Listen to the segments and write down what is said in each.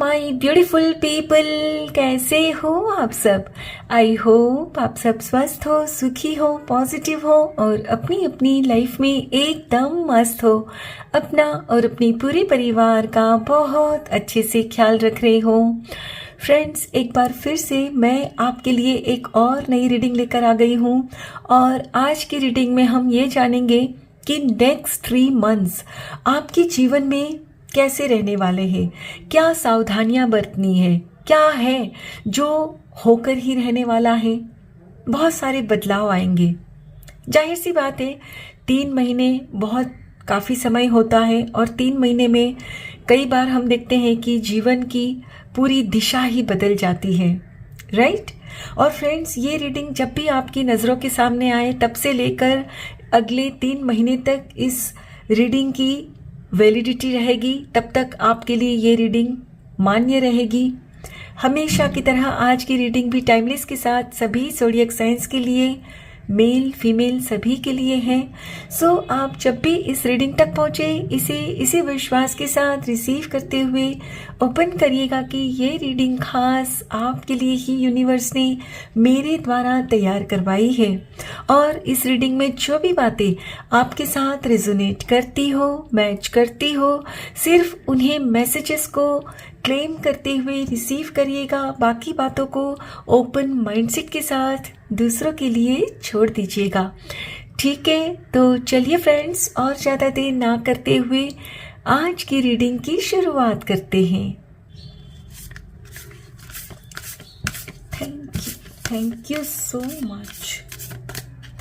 My beautiful people, कैसे हो आप सब। आई होप आप सब स्वस्थ हो, सुखी हो, पॉजिटिव हो और अपनी अपनी लाइफ में एकदम मस्त हो। अपना और अपनी पूरे परिवार का बहुत अच्छे से ख्याल रख रहे हो। फ्रेंड्स, एक बार फिर से मैं आपके लिए एक और नई रीडिंग लेकर आ गई हूँ और आज की रीडिंग में हम ये जानेंगे कि नेक्स्ट 3 मंथ्स आपके जीवन में कैसे रहने वाले हैं, क्या सावधानियां बरतनी है, क्या है जो होकर ही रहने वाला है। बहुत सारे बदलाव आएंगे। जाहिर सी बात है, 3 महीने बहुत काफ़ी समय होता है और 3 महीने में कई बार हम देखते हैं कि जीवन की पूरी दिशा ही बदल जाती है, राइट। और फ्रेंड्स, ये रीडिंग जब भी आपकी नज़रों के सामने आए तब से लेकर अगले 3 महीने तक इस रीडिंग की वैलिडिटी रहेगी, तब तक आपके लिए ये रीडिंग मान्य रहेगी। हमेशा की तरह आज की रीडिंग भी टाइमलेस के साथ सभी ज़ोडिएक साइंस के लिए, मेल फीमेल सभी के लिए है। सो आप जब भी इस रीडिंग तक पहुँचे, इसी विश्वास के साथ रिसीव करते हुए ओपन करिएगा कि ये रीडिंग खास आपके लिए ही यूनिवर्स ने मेरे द्वारा तैयार करवाई है और इस रीडिंग में जो भी बातें आपके साथ रेजोनेट करती हो, मैच करती हो, सिर्फ उन्हें मैसेजेस को क्लेम करते हुए रिसीव करिएगा। बाकी बातों को ओपन माइंडसेट के साथ दूसरों के लिए छोड़ दीजिएगा, ठीक है। तो चलिए फ्रेंड्स, और ज़्यादा देर ना करते हुए आज की रीडिंग की शुरुआत करते हैं। Thank you so much.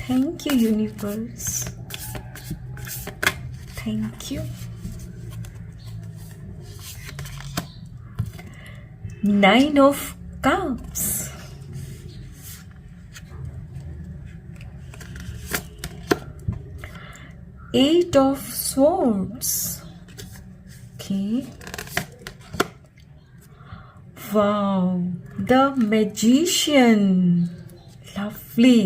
Thank you universe, thank you. 9 of Cups, Eight of Swords, okay, wow, the Magician, lovely,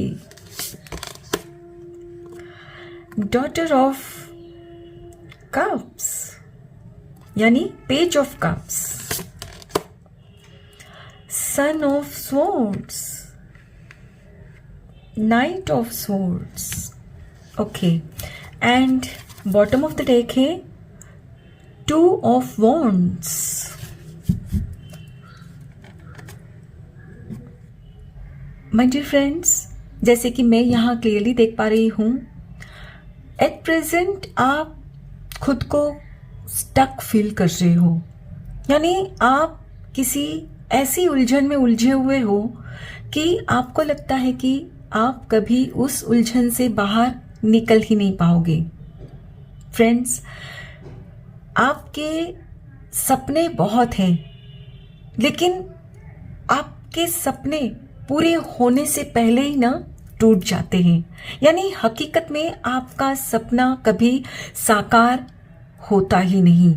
Daughter of Cups यानी Page of Cups, Son of Swords, Knight of Swords, okay, and bottom of the deck है 2 of Wands. My dear friends, जैसे कि मैं यहाँ clearly देख पा रही हूँ, एट प्रेजेंट आप खुद को स्टक फील कर रहे हो, यानी आप किसी ऐसी उलझन में उलझे हुए हो कि आपको लगता है कि आप कभी उस उलझन से बाहर निकल ही नहीं पाओगे। फ्रेंड्स, आपके सपने बहुत हैं, लेकिन आपके सपने पूरे होने से पहले ही ना टूट जाते हैं, यानी हकीकत में आपका सपना कभी साकार होता ही नहीं।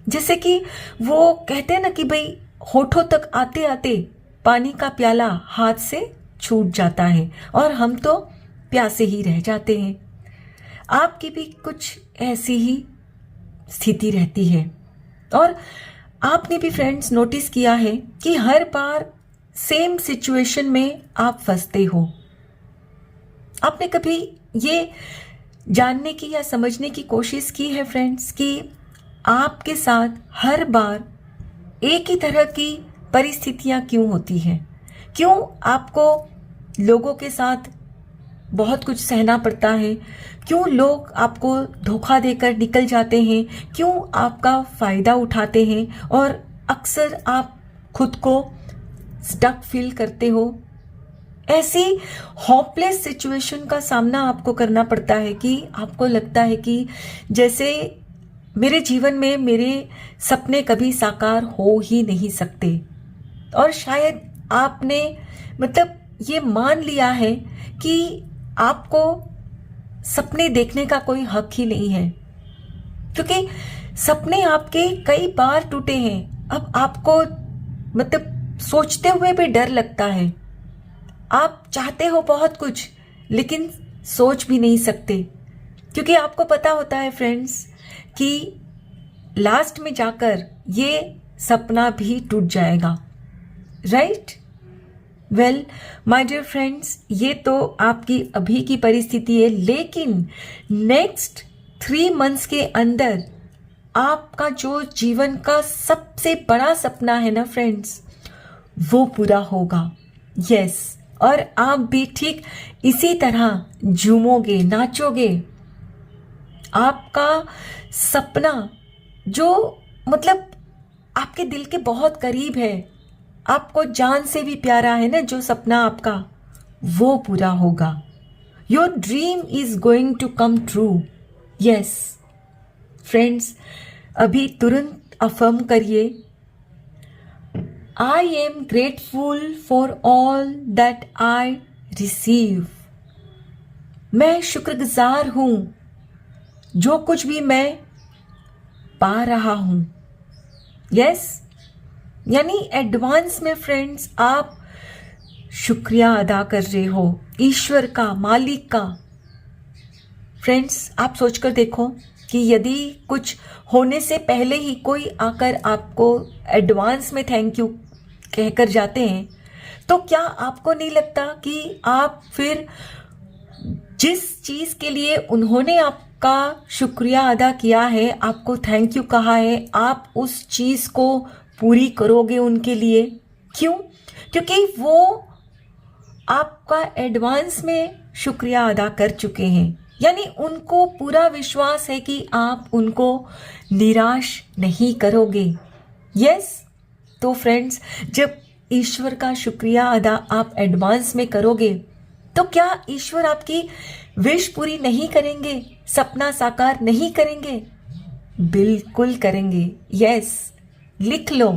जैसे कि वो कहते हैं ना कि भाई होठों तक आते आते पानी का प्याला हाथ से छूट जाता है और हम तो प्यासे ही रह जाते हैं। आपकी भी कुछ ऐसी ही स्थिति रहती है और आपने भी फ्रेंड्स नोटिस किया है कि हर बार सेम सिचुएशन में आप फंसते हो। आपने कभी ये जानने की या समझने की कोशिश की है फ्रेंड्स कि आपके साथ हर बार एक ही तरह की परिस्थितियां क्यों होती हैं? क्यों आपको लोगों के साथ बहुत कुछ सहना पड़ता है? क्यों लोग आपको धोखा देकर निकल जाते हैं? क्यों आपका फ़ायदा उठाते हैं और अक्सर आप खुद को स्टक फील करते हो? ऐसी होपलेस सिचुएशन का सामना आपको करना पड़ता है कि आपको लगता है कि जैसे मेरे जीवन में मेरे सपने कभी साकार हो ही नहीं सकते, और शायद आपने ये मान लिया है कि आपको सपने देखने का कोई हक ही नहीं है, क्योंकि सपने आपके कई बार टूटे हैं। अब आपको सोचते हुए भी डर लगता है। आप चाहते हो बहुत कुछ, लेकिन सोच भी नहीं सकते, क्योंकि आपको पता होता है फ्रेंड्स कि लास्ट में जाकर ये सपना भी टूट जाएगा, right? Well my dear friends, ये तो आपकी अभी की परिस्थिति है, लेकिन नेक्स्ट 3 मंथ्स के अंदर आपका जो जीवन का सबसे बड़ा सपना है ना फ्रेंड्स, वो पूरा होगा। यस, और आप भी ठीक इसी तरह झूमोगे, नाचोगे। आपका सपना जो मतलब आपके दिल के बहुत करीब है, आपको जान से भी प्यारा है ना, जो सपना आपका, वो पूरा होगा। Your dream is going to come true. Yes friends, अभी तुरंत अफर्म करिए, I am grateful for all that I receive. मैं शुक्रगुजार हूं जो कुछ भी मैं पा रहा हूं। यस, यानी एडवांस में फ्रेंड्स आप शुक्रिया अदा कर रहे हो ईश्वर का, मालिक का। फ्रेंड्स आप सोचकर देखो कि यदि कुछ होने से पहले ही कोई आकर आपको एडवांस में थैंक यू कहकर जाते हैं, तो क्या आपको नहीं लगता कि आप फिर जिस चीज़ के लिए उन्होंने आपका शुक्रिया अदा किया है, आपको थैंक यू कहा है, आप उस चीज़ को पूरी करोगे उनके लिए? क्यों? क्योंकि वो आपका एडवांस में शुक्रिया अदा कर चुके हैं, यानी उनको पूरा विश्वास है कि आप उनको निराश नहीं करोगे। यस, तो फ्रेंड्स जब ईश्वर का शुक्रिया अदा आप एडवांस में करोगे, तो क्या ईश्वर आपकी विश पूरी नहीं करेंगे, सपना साकार नहीं करेंगे? बिल्कुल करेंगे। यस, लिख लो,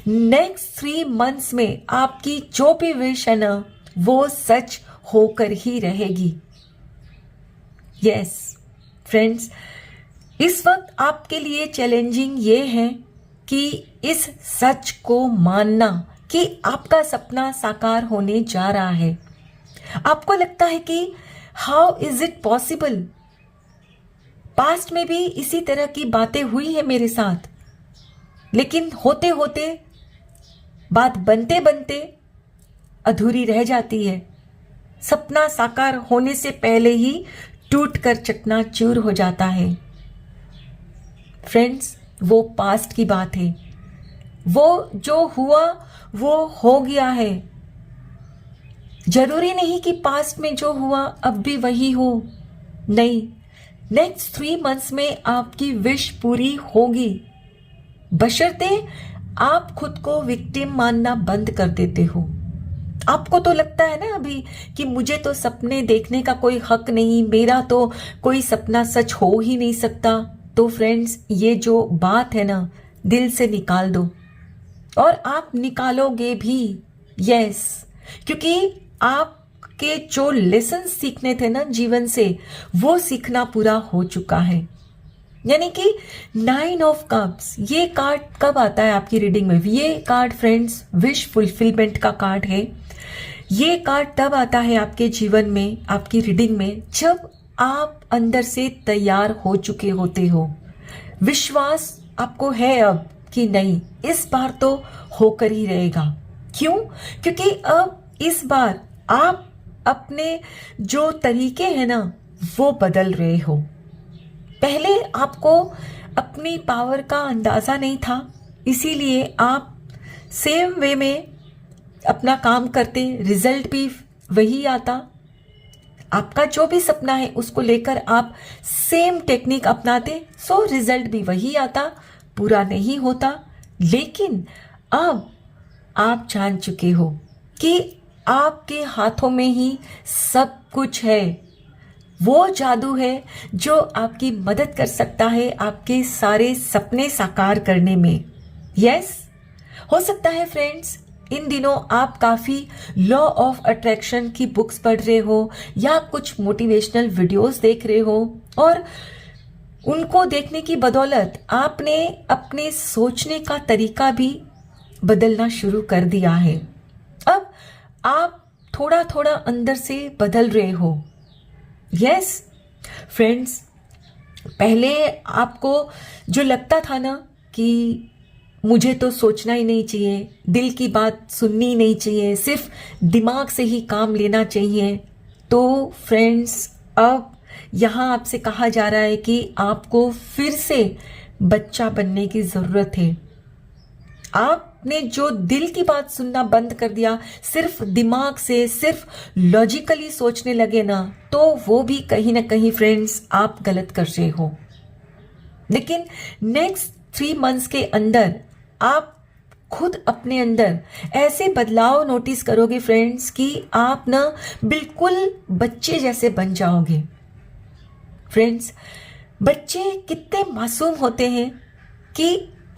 नेक्स्ट 3 मंथ्स में आपकी जो भी विश है ना, वो सच होकर ही रहेगी। यस फ्रेंड्स, इस वक्त आपके लिए चैलेंजिंग ये है कि इस सच को मानना कि आपका सपना साकार होने जा रहा है। आपको लगता है कि how is it possible? Past में भी इसी तरह की बातें हुई है मेरे साथ, लेकिन होते होते बात बनते बनते अधूरी रह जाती है। सपना साकार होने से पहले ही टूट कर चकनाचूर हो जाता है। फ्रेंड्स, वो पास्ट की बात है, वो जो हुआ वो हो गया है। जरूरी नहीं कि पास्ट में जो हुआ अब भी वही हो, नहीं, नेक्स्ट 3 मंथ्स में आपकी विश पूरी होगी, बशर्ते आप खुद को विक्टिम मानना बंद कर देते हो। आपको तो लगता है ना अभी कि मुझे तो सपने देखने का कोई हक नहीं, मेरा तो कोई सपना सच हो ही नहीं सकता। तो फ्रेंड्स, ये जो बात है ना, दिल से निकाल दो, और आप निकालोगे भी। यस, क्योंकि आपके जो लेसन सीखने थे ना जीवन से, वो सीखना पूरा हो चुका है। यानी कि 9 ऑफ कप्स, ये कार्ड कब आता है आपकी रीडिंग में? ये कार्ड फ्रेंड्स विश फुलफिलमेंट का कार्ड है। ये कार्ड तब आता है आपके जीवन में, आपकी रीडिंग में, जब आप अंदर से तैयार हो चुके होते हो। विश्वास आपको है अब कि नहीं, इस बार तो होकर ही रहेगा। क्यों? क्योंकि अब इस बार आप अपने जो तरीके हैं ना, वो बदल रहे हो। पहले आपको अपनी पावर का अंदाजा नहीं था, इसीलिए आप सेम वे में अपना काम करते, रिजल्ट भी वही आता। आपका जो भी सपना है उसको लेकर आप सेम टेक्निक अपनाते, सो रिजल्ट भी वही आता, पूरा नहीं होता। लेकिन अब आप जान चुके हो कि आपके हाथों में ही सब कुछ है। वो जादू है जो आपकी मदद कर सकता है आपके सारे सपने साकार करने में। यस, हो सकता है फ्रेंड्स इन दिनों आप काफ़ी लॉ ऑफ अट्रैक्शन की बुक्स पढ़ रहे हो या कुछ मोटिवेशनल वीडियोस देख रहे हो, और उनको देखने की बदौलत आपने अपने सोचने का तरीका भी बदलना शुरू कर दिया है। अब आप थोड़ा थोड़ा अंदर से बदल रहे हो। यस फ्रेंड्स, पहले आपको जो लगता था ना कि मुझे तो सोचना ही नहीं चाहिए, दिल की बात सुननी नहीं चाहिए, सिर्फ दिमाग से ही काम लेना चाहिए, तो फ्रेंड्स अब यहाँ आपसे कहा जा रहा है कि आपको फिर से बच्चा बनने की ज़रूरत है। आपने जो दिल की बात सुनना बंद कर दिया, सिर्फ दिमाग से, सिर्फ लॉजिकली सोचने लगे ना, तो वो भी कहीं ना कहीं फ्रेंड्स आप गलत कर रहे हो। लेकिन नेक्स्ट 3 मंथ्स के अंदर आप खुद अपने अंदर ऐसे बदलाव नोटिस करोगे फ्रेंड्स कि आप ना बिल्कुल बच्चे जैसे बन जाओगे। फ्रेंड्स, बच्चे कितने मासूम होते हैं कि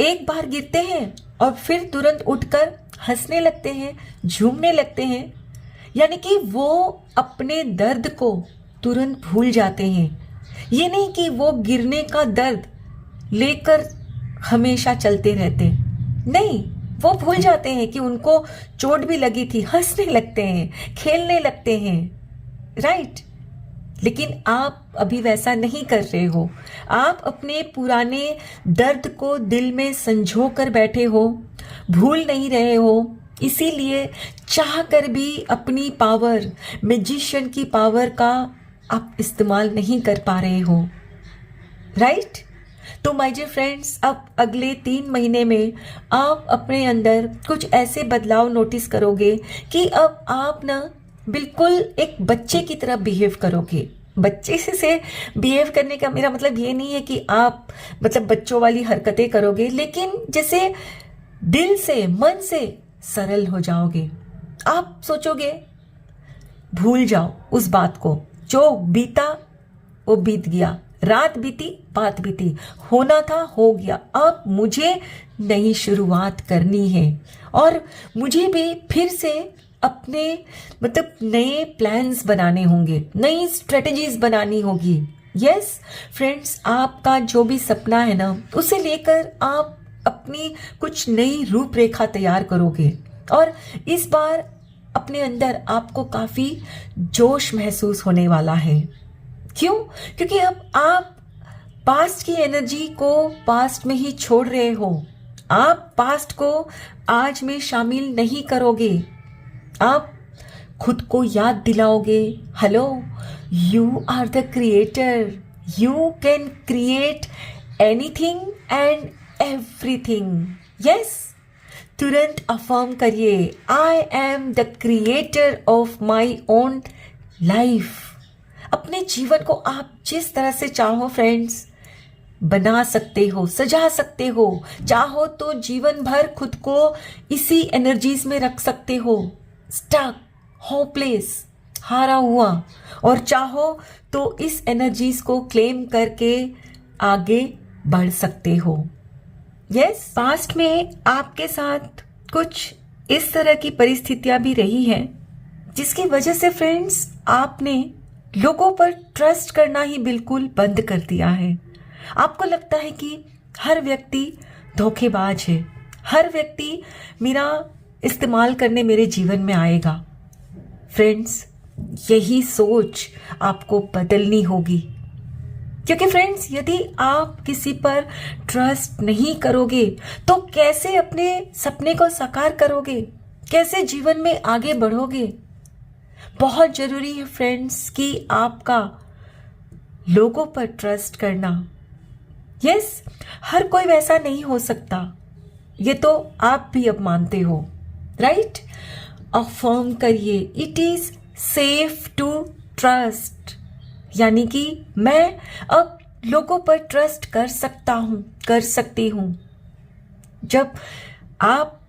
एक बार गिरते हैं और फिर तुरंत उठकर हंसने लगते हैं, झूमने लगते हैं, यानी कि वो अपने दर्द को तुरंत भूल जाते हैं। ये नहीं कि वो गिरने का दर्द लेकर हमेशा चलते रहते, नहीं, वो भूल जाते हैं कि उनको चोट भी लगी थी, हंसने लगते हैं, खेलने लगते हैं, राइट। लेकिन आप अभी वैसा नहीं कर रहे हो। आप अपने पुराने दर्द को दिल में संजो कर बैठे हो, भूल नहीं रहे हो, इसीलिए चाह कर भी अपनी पावर, मैजिशियन की पावर का आप इस्तेमाल नहीं कर पा रहे हो, राइट। तो माय डियर फ्रेंड्स, अब अगले 3 महीने में आप अपने अंदर कुछ ऐसे बदलाव नोटिस करोगे कि अब आप ना बिल्कुल एक बच्चे की तरह बिहेव करोगे। बच्चे से बिहेव करने का मेरा मतलब ये नहीं है कि आप मतलब बच्चों वाली हरकतें करोगे, लेकिन जैसे दिल से, मन से सरल हो जाओगे। आप सोचोगे, भूल जाओ उस बात को, जो बीता वो बीत गया, रात बीती, बात बीती, होना था हो गया, अब मुझे नई शुरुआत करनी है और मुझे भी फिर से अपने मतलब नए प्लान्स बनाने होंगे, नई स्ट्रेटजीज बनानी होगी। यस फ्रेंड्स, आपका जो भी सपना है ना, उसे लेकर आप अपनी कुछ नई रूपरेखा तैयार करोगे और इस बार अपने अंदर आपको काफ़ी जोश महसूस होने वाला है। क्यों? क्योंकि अब आप पास्ट की एनर्जी को पास्ट में ही छोड़ रहे हो। आप पास्ट को आज में शामिल नहीं करोगे। आप खुद को याद दिलाओगे, hello, you are the creator, you can create anything and everything. Yes, तुरंत अफर्म करिए, I am the creator of my own life. अपने जीवन को आप जिस तरह से चाहो फ्रेंड्स बना सकते हो, सजा सकते हो। चाहो तो जीवन भर खुद को इसी एनर्जीज में रख सकते हो, स्टक, होपलेस, हारा हुआ, और चाहो तो इस एनर्जीज को क्लेम करके आगे बढ़ सकते हो। यस, पास्ट में आपके साथ कुछ इस तरह की परिस्थितियां भी रही हैं जिसकी वजह से फ्रेंड्स आपने लोगों पर ट्रस्ट करना ही बिल्कुल बंद कर दिया है। आपको लगता है कि हर व्यक्ति धोखेबाज है, हर व्यक्ति मेरा इस्तेमाल करने मेरे जीवन में आएगा। फ्रेंड्स, यही सोच आपको बदलनी होगी, क्योंकि फ्रेंड्स यदि आप किसी पर ट्रस्ट नहीं करोगे तो कैसे अपने सपने को साकार करोगे, कैसे जीवन में आगे बढ़ोगे। बहुत जरूरी है फ्रेंड्स कि आपका लोगों पर ट्रस्ट करना। यस, हर कोई वैसा नहीं हो सकता, ये तो आप भी अब मानते हो, राइट। अफर्म करिए, it is safe to trust, यानी कि मैं अब लोगों पर ट्रस्ट कर सकता हूं, कर सकती हूं। जब आप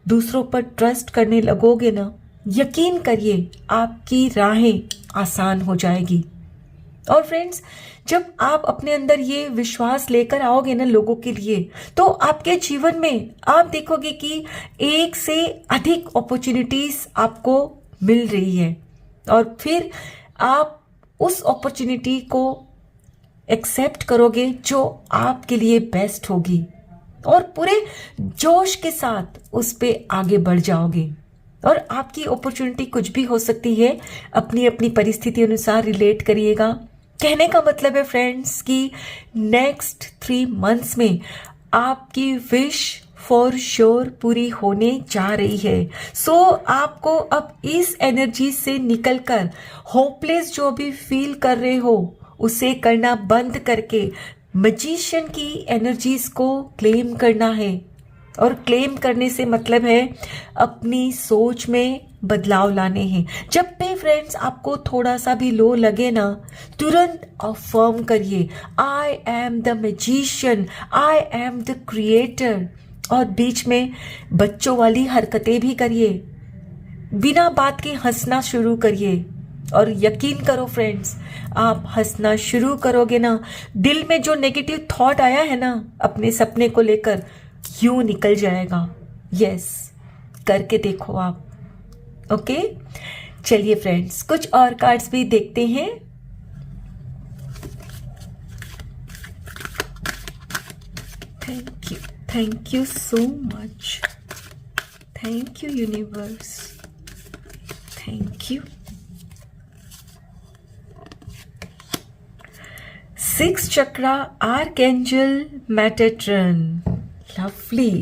दूसरों पर ट्रस्ट करने लगोगे ना, यकीन करिए आपकी राहें आसान हो जाएगी। और फ्रेंड्स, जब आप अपने अंदर ये विश्वास लेकर आओगे ना लोगों के लिए, तो आपके जीवन में आप देखोगे कि एक से अधिक अपॉर्चुनिटीज आपको मिल रही है और फिर आप उस अपॉर्चुनिटी को एक्सेप्ट करोगे जो आपके लिए बेस्ट होगी और पूरे जोश के साथ उस पे आगे बढ़ जाओगे। और आपकी अपॉर्चुनिटी कुछ भी हो सकती है, अपनी अपनी परिस्थिति अनुसार रिलेट करिएगा। कहने का मतलब है फ्रेंड्स कि नेक्स्ट 3 मंथ्स में आपकी विश फॉर श्योर पूरी होने जा रही है। सो आपको अब इस एनर्जी से निकलकर होपलेस जो भी फील कर रहे हो उसे करना बंद करके मैजिशियन की एनर्जीज को क्लेम करना है। और क्लेम करने से मतलब है अपनी सोच में बदलाव लाने हैं। जब भी फ्रेंड्स आपको थोड़ा सा भी लो लगे ना, तुरंत अफर्म करिए, I am the magician, I am the creator. और बीच में बच्चों वाली हरकतें भी करिए, बिना बात के हंसना शुरू करिए। और यकीन करो फ्रेंड्स, आप हंसना शुरू करोगे ना, दिल में जो नेगेटिव थॉट आया है ना अपने सपने को लेकर, यूं निकल जाएगा। यस, करके देखो आप। ओके, चलिए फ्रेंड्स कुछ और कार्ड्स भी देखते हैं। Thank you so much, thank you universe, thank you. 6 chakra archangel Metatron, lovely.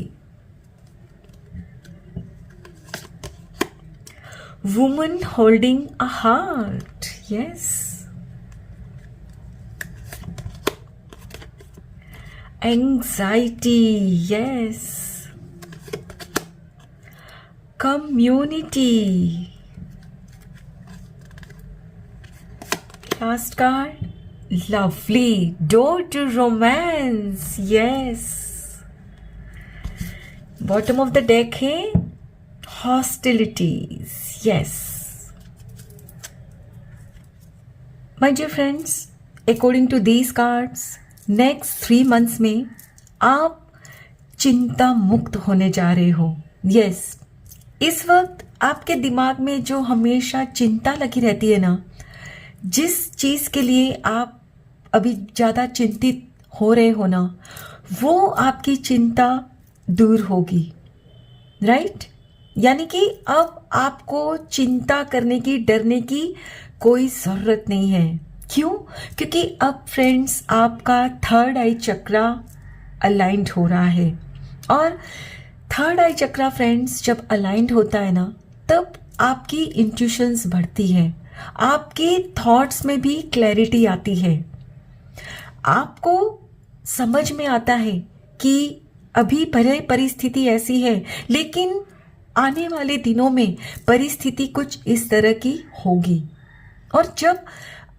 Woman holding a heart, yes. Anxiety, yes. Community. Last card, lovely. Door to romance, yes. Bottom of the deck है hostilities, yes. My dear friends, according to these cards, next 3 months में आप चिंता मुक्त होने जा रहे हो। Yes, इस वक्त आपके दिमाग में जो हमेशा चिंता लगी रहती है ना, जिस चीज के लिए आप अभी ज्यादा चिंतित हो रहे हो ना, वो आपकी चिंता दूर होगी, राइट? यानी कि अब आपको चिंता करने की, डरने की कोई जरूरत नहीं है। क्यों? क्योंकि अब फ्रेंड्स आपका 3rd आई चक्रा अलाइंड हो रहा है। और 3rd आई चक्रा फ्रेंड्स जब अलाइंड होता है ना, तब आपकी इंट्यूशंस बढ़ती है, आपके थॉट्स में भी क्लैरिटी आती है। आपको समझ में आता है कि अभी भले परिस्थिति ऐसी है, लेकिन आने वाले दिनों में परिस्थिति कुछ इस तरह की होगी। और जब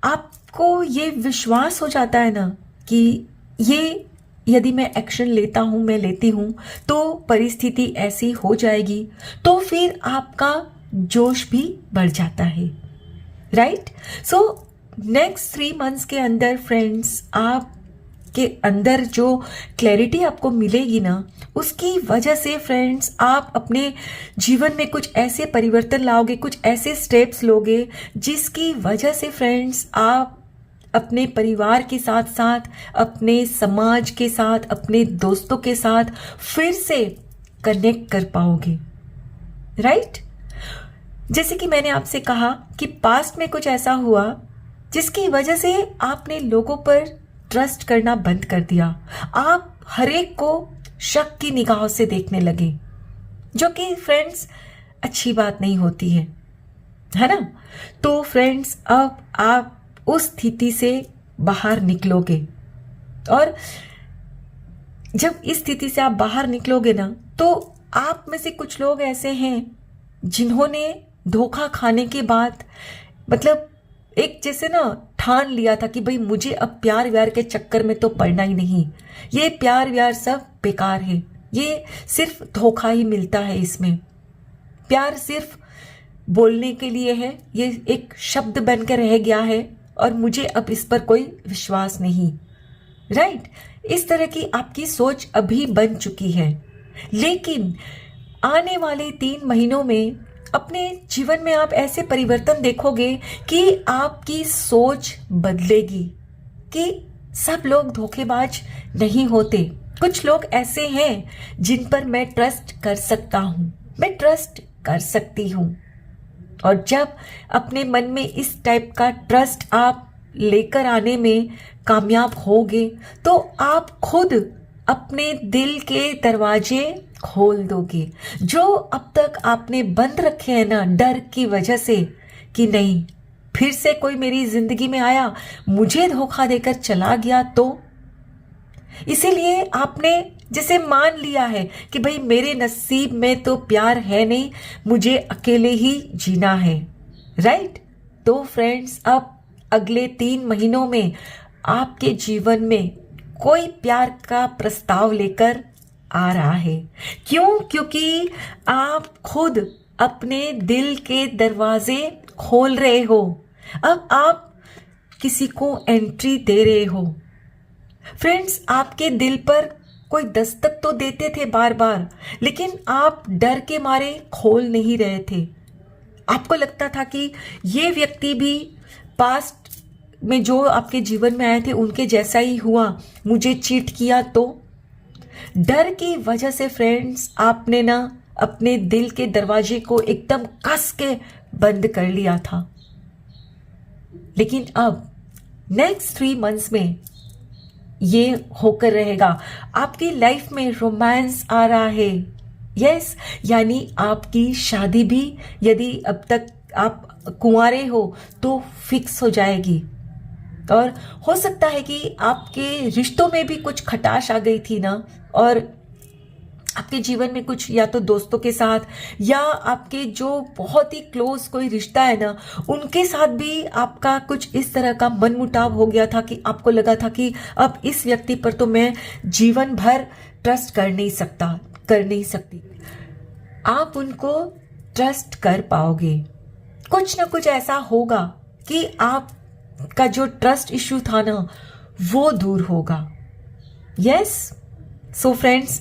आपको ये विश्वास हो जाता है ना कि ये यदि मैं एक्शन लेता हूं, मैं लेती हूं, तो परिस्थिति ऐसी हो जाएगी, तो फिर आपका जोश भी बढ़ जाता है, राइट? सो नेक्स्ट 3 मंथ्स के अंदर फ्रेंड्स, आप के अंदर जो क्लैरिटी आपको मिलेगी ना, उसकी वजह से फ्रेंड्स आप अपने जीवन में कुछ ऐसे परिवर्तन लाओगे, कुछ ऐसे स्टेप्स लोगे, जिसकी वजह से फ्रेंड्स आप अपने परिवार के साथ साथ, अपने समाज के साथ, अपने दोस्तों के साथ फिर से कनेक्ट कर पाओगे, राइट? जैसे कि मैंने आपसे कहा कि पास्ट में कुछ ऐसा हुआ जिसकी वजह से आपने लोगों पर ट्रस्ट करना बंद कर दिया। आप हरेक को शक की निगाहों से देखने लगे, जो कि फ्रेंड्स अच्छी बात नहीं होती है ना? तो फ्रेंड्स अब आप उस स्थिति से बाहर निकलोगे, और जब इस स्थिति से आप बाहर निकलोगे ना, तो आप में से कुछ लोग ऐसे हैं जिन्होंने धोखा खाने के बाद, मतलब एक जैसे ना ठान लिया था कि भाई मुझे अब प्यार व्यार के चक्कर में तो पड़ना ही नहीं, ये प्यार व्यार सब बेकार है, ये सिर्फ धोखा ही मिलता है, इसमें प्यार सिर्फ बोलने के लिए है, ये एक शब्द बनकर रह गया है और मुझे अब इस पर कोई विश्वास नहीं, राइट? इस तरह की आपकी सोच अभी बन चुकी है। लेकिन आने वाले 3 महीनों में अपने जीवन में आप ऐसे परिवर्तन देखोगे कि आपकी सोच बदलेगी कि सब लोग धोखेबाज नहीं होते। कुछ लोग ऐसे हैं जिन पर मैं ट्रस्ट कर सकता हूं, मैं ट्रस्ट कर सकती हूं। और जब अपने मन में इस टाइप का ट्रस्ट आप लेकर आने में कामयाब होगे, तो आप खुद अपने दिल के दरवाजे खोल दोगे। जो अब तक आपने बंद रखे हैं ना डर की वजह से कि नहीं फिर से कोई मेरी जिंदगी में आया, मुझे धोखा देकर चला गया, तो इसीलिए आपने जैसे मान लिया है कि भाई मेरे नसीब में तो प्यार है नहीं, मुझे अकेले ही जीना है, राइट। तो फ्रेंड्स, अब अगले 3 महीनों में आपके जीवन में कोई प्यार का प्रस्ताव लेकर आ रहा है। क्यों? क्योंकि आप खुद अपने दिल के दरवाजे खोल रहे हो। अब आप किसी को एंट्री दे रहे हो। फ्रेंड्स, आपके दिल पर कोई दस्तक तो देते थे बार बार, लेकिन आप डर के मारे खोल नहीं रहे थे। आपको लगता था कि ये व्यक्ति भी पास्ट में जो आपके जीवन में आए थे उनके जैसा ही हुआ, मुझे चीट किया, तो डर की वजह से फ्रेंड्स आपने ना अपने दिल के दरवाजे को एकदम कस के बंद कर लिया था। लेकिन अब नेक्स्ट 3 मंथ्स में ये होकर रहेगा। आपकी लाइफ में रोमांस आ रहा है, यस, यानी आपकी शादी भी यदि अब तक आप कुंवारे हो तो फिक्स हो जाएगी। और हो सकता है कि आपके रिश्तों में भी कुछ खटाश आ गई थी ना, और आपके जीवन में कुछ या तो दोस्तों के साथ या आपके जो बहुत ही क्लोज कोई रिश्ता है ना उनके साथ भी आपका कुछ इस तरह का मनमुटाव हो गया था कि आपको लगा था कि अब इस व्यक्ति पर तो मैं जीवन भर ट्रस्ट कर नहीं सकती। आप उनको ट्रस्ट कर पाओगे। कुछ ना कुछ ऐसा होगा कि आपका जो ट्रस्ट इश्यू था ना वो दूर होगा। यस, सो फ्रेंड्स,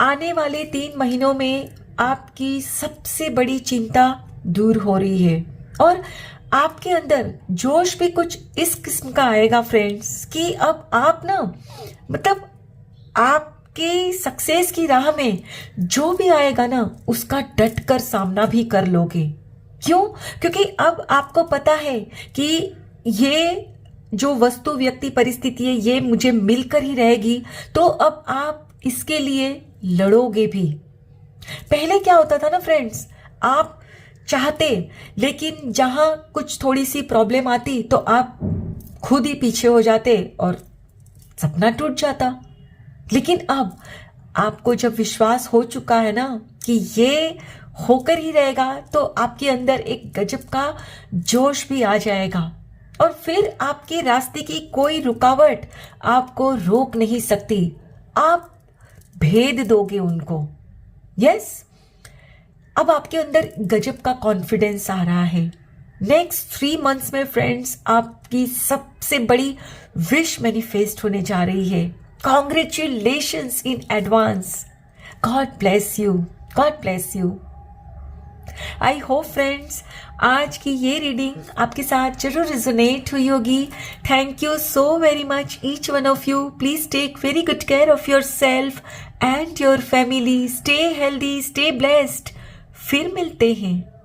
आने वाले 3 महीनों में आपकी सबसे बड़ी चिंता दूर हो रही है और आपके अंदर जोश भी कुछ इस किस्म का आएगा फ्रेंड्स कि अब आप ना मतलब आपके सक्सेस की राह में जो भी आएगा ना उसका डट कर सामना भी कर लोगे। क्यों? क्योंकि अब आपको पता है कि ये जो वस्तु, व्यक्ति, परिस्थिति है ये मुझे मिलकर ही रहेगी, तो अब आप इसके लिए लड़ोगे भी। पहले क्या होता था ना फ्रेंड्स, आप चाहते लेकिन जहां कुछ थोड़ी सी प्रॉब्लम आती तो आप खुद ही पीछे हो जाते और सपना टूट जाता। लेकिन अब आपको जब विश्वास हो चुका है ना कि ये होकर ही रहेगा, तो आपके अंदर एक गजब का जोश भी आ जाएगा और फिर आपके रास्ते की कोई रुकावट आपको रोक नहीं सकती। आप भेद दोगे उनको। यस, अब आपके अंदर गजब का कॉन्फिडेंस आ रहा है। नेक्स्ट 3 मंथ्स में फ्रेंड्स आपकी सबसे बड़ी विश मैनिफेस्ट होने जा रही है। Congratulations in advance. God bless you, God bless you. I hope friends आज की ये रीडिंग आपके साथ जरूर रिजोनेट हुई होगी। Thank you so very much each one of you. Please take very good care of yourself and your family. Stay healthy, stay blessed. फिर मिलते हैं।